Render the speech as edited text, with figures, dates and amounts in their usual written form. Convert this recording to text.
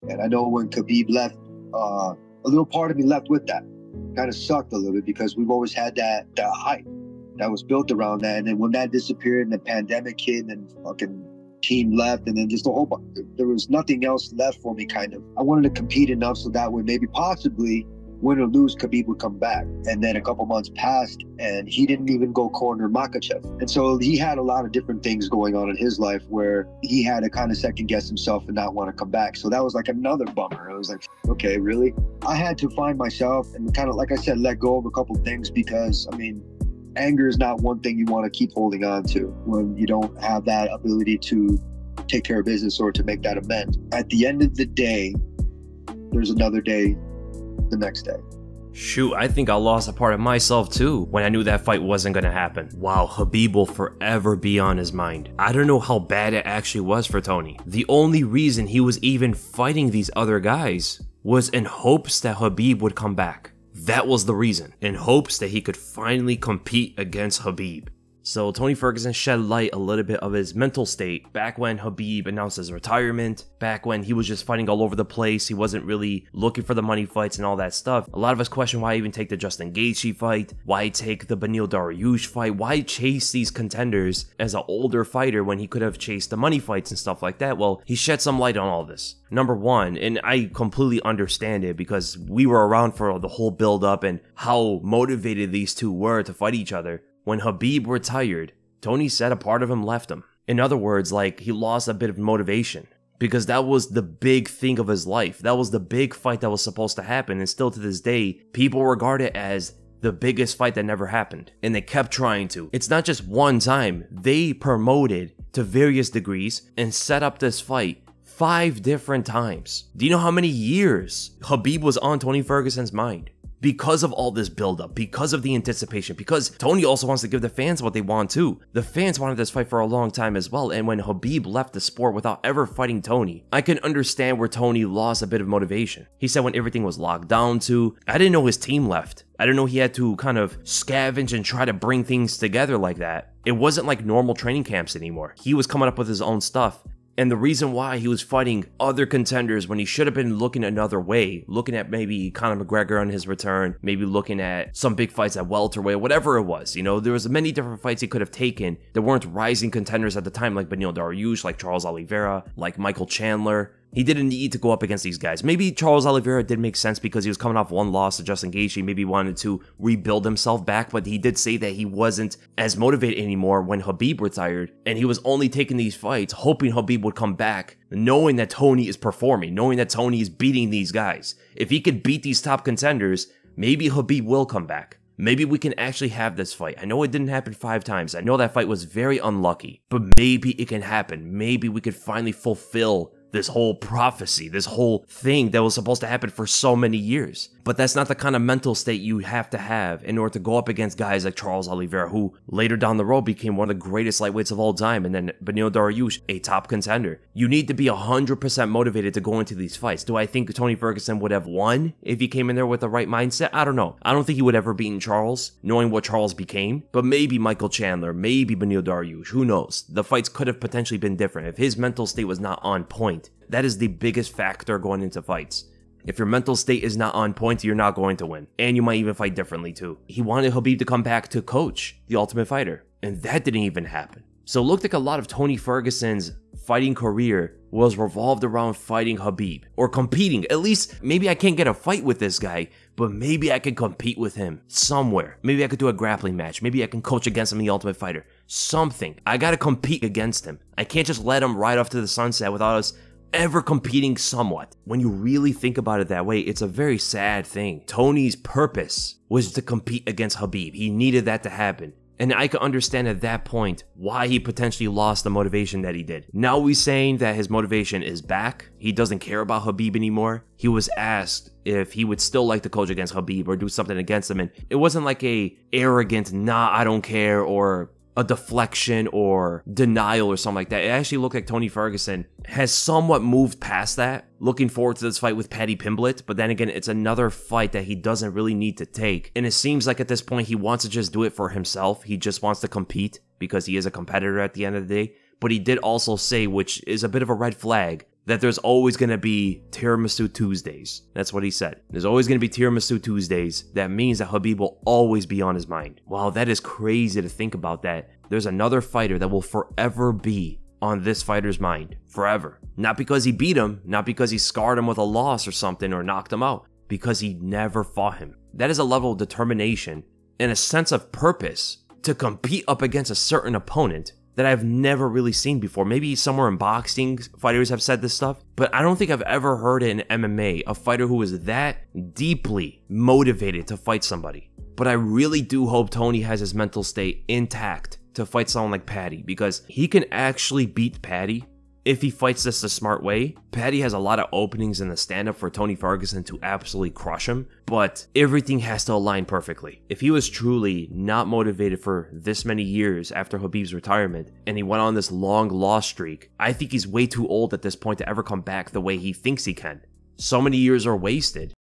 And I know when Khabib left, a little part of me left with that. Kind of sucked a little bit because we've always had that hype that was built around that. And then when that disappeared and the pandemic hit and fucking team left, and then just a whole bunch, there was nothing else left for me, kind of. I wanted to compete enough so that way maybe possibly win or lose, Khabib would come back. And then a couple months passed and he didn't even go corner Makhachev. And so he had a lot of different things going on in his life where he had to kind of second guess himself and not want to come back. So that was like another bummer. I was like, okay, really? I had to find myself and kind of, like I said, let go of a couple things because, I mean, anger is not one thing you want to keep holding on to when you don't have that ability to take care of business or to make that amend. At the end of the day, there's another day the next day. Shoot, I think I lost a part of myself too when I knew that fight wasn't gonna happen. Wow, Khabib will forever be on his mind. I don't know how bad it actually was for Tony. The only reason he was even fighting these other guys was in hopes that Khabib would come back. That was the reason, in hopes that he could finally compete against Khabib. So Tony Ferguson shed light a little bit of his mental state back when Khabib announced his retirement, back when he was just fighting all over the place, he wasn't really looking for the money fights and all that stuff. A lot of us question why even take the Justin Gaethje fight, why take the Beneil Dariush fight, why chase these contenders as an older fighter when he could have chased the money fights and stuff like that. Well, he shed some light on all this. Number one, and I completely understand it because we were around for the whole build up and how motivated these two were to fight each other. When Khabib retired, Tony said a part of him left him. In other words, like, he lost a bit of motivation because that was the big thing of his life. That was the big fight that was supposed to happen, and still to this day, people regard it as the biggest fight that never happened, and they kept trying to. It's not just one time. They promoted to various degrees and set up this fight 5 different times. Do you know how many years Khabib was on Tony Ferguson's mind? Because of all this buildup, because of the anticipation, because Tony also wants to give the fans what they want too. The fans wanted this fight for a long time as well, and when Khabib left the sport without ever fighting Tony, I can understand where Tony lost a bit of motivation. He said when everything was locked down too, I didn't know his team left. I didn't know he had to kind of scavenge and try to bring things together like that. It wasn't like normal training camps anymore. He was coming up with his own stuff. And the reason why he was fighting other contenders when he should have been looking another way, looking at maybe Conor McGregor on his return, maybe looking at some big fights at welterweight, whatever it was. You know, there was many different fights he could have taken that weren't rising contenders at the time, like Beneil Dariush, like Charles Oliveira, like Michael Chandler. He didn't need to go up against these guys. Maybe Charles Oliveira did make sense because he was coming off one loss to Justin Gaethje. Maybe he wanted to rebuild himself back, but he did say that he wasn't as motivated anymore when Khabib retired, and he was only taking these fights hoping Khabib would come back, knowing that Tony is performing, knowing that Tony is beating these guys. If he could beat these top contenders, maybe Khabib will come back. Maybe we can actually have this fight. I know it didn't happen 5 times. I know that fight was very unlucky, but maybe it can happen. Maybe we could finally fulfill this whole prophecy, this whole thing that was supposed to happen for so many years. But that's not the kind of mental state you have to have in order to go up against guys like Charles Oliveira, who later down the road became one of the greatest lightweights of all time, and then Beneil Dariush, a top contender. You need to be 100% motivated to go into these fights. Do I think Tony Ferguson would have won if he came in there with the right mindset? I don't know. I don't think he would ever beaten Charles, knowing what Charles became, but maybe Michael Chandler, maybe Beneil Dariush, who knows? The fights could have potentially been different if his mental state was not on point. That is the biggest factor going into fights. If your mental state is not on point, you're not going to win. And you might even fight differently too. He wanted Khabib to come back to coach The Ultimate Fighter, and that didn't even happen. So it looked like a lot of Tony Ferguson's fighting career was revolved around fighting Khabib, or competing. At least, maybe I can't get a fight with this guy, but maybe I could compete with him somewhere. Maybe I could do a grappling match. Maybe I can coach against him in The Ultimate Fighter. Something. I gotta compete against him. I can't just let him ride off to the sunset without us ever competing somewhat. When you really think about it that way, it's a very sad thing. Tony's purpose was to compete against Khabib. He needed that to happen. And I could understand at that point why he potentially lost the motivation that he did. Now he's saying that his motivation is back. He doesn't care about Khabib anymore. He was asked if he would still like to coach against Khabib or do something against him. And it wasn't like a arrogant, nah, I don't care, or a deflection or denial or something like that. It actually looked like Tony Ferguson has somewhat moved past that, looking forward to this fight with Paddy Pimblett, but then again, it's another fight that he doesn't really need to take. And it seems like at this point, he wants to just do it for himself. He just wants to compete because he is a competitor at the end of the day. But he did also say, which is a bit of a red flag, that there's always going to be Tiramisu Tuesdays. That's what he said. There's always going to be Tiramisu Tuesdays. That means that Khabib will always be on his mind. Wow, that is crazy to think about that. There's another fighter that will forever be on this fighter's mind. Forever. Not because he beat him, not because he scarred him with a loss or something or knocked him out, because he never fought him. That is a level of determination and a sense of purpose to compete up against a certain opponent that I've never really seen before. Maybe somewhere in boxing, fighters have said this stuff, but I don't think I've ever heard it in MMA, a fighter who was that deeply motivated to fight somebody. But I really do hope Tony has his mental state intact to fight someone like Paddy, because he can actually beat Paddy if he fights this the smart way. Paddy has a lot of openings in the stand-up for Tony Ferguson to absolutely crush him, but everything has to align perfectly. If he was truly not motivated for this many years after Khabib's retirement, and he went on this long loss streak, I think he's way too old at this point to ever come back the way he thinks he can. So many years are wasted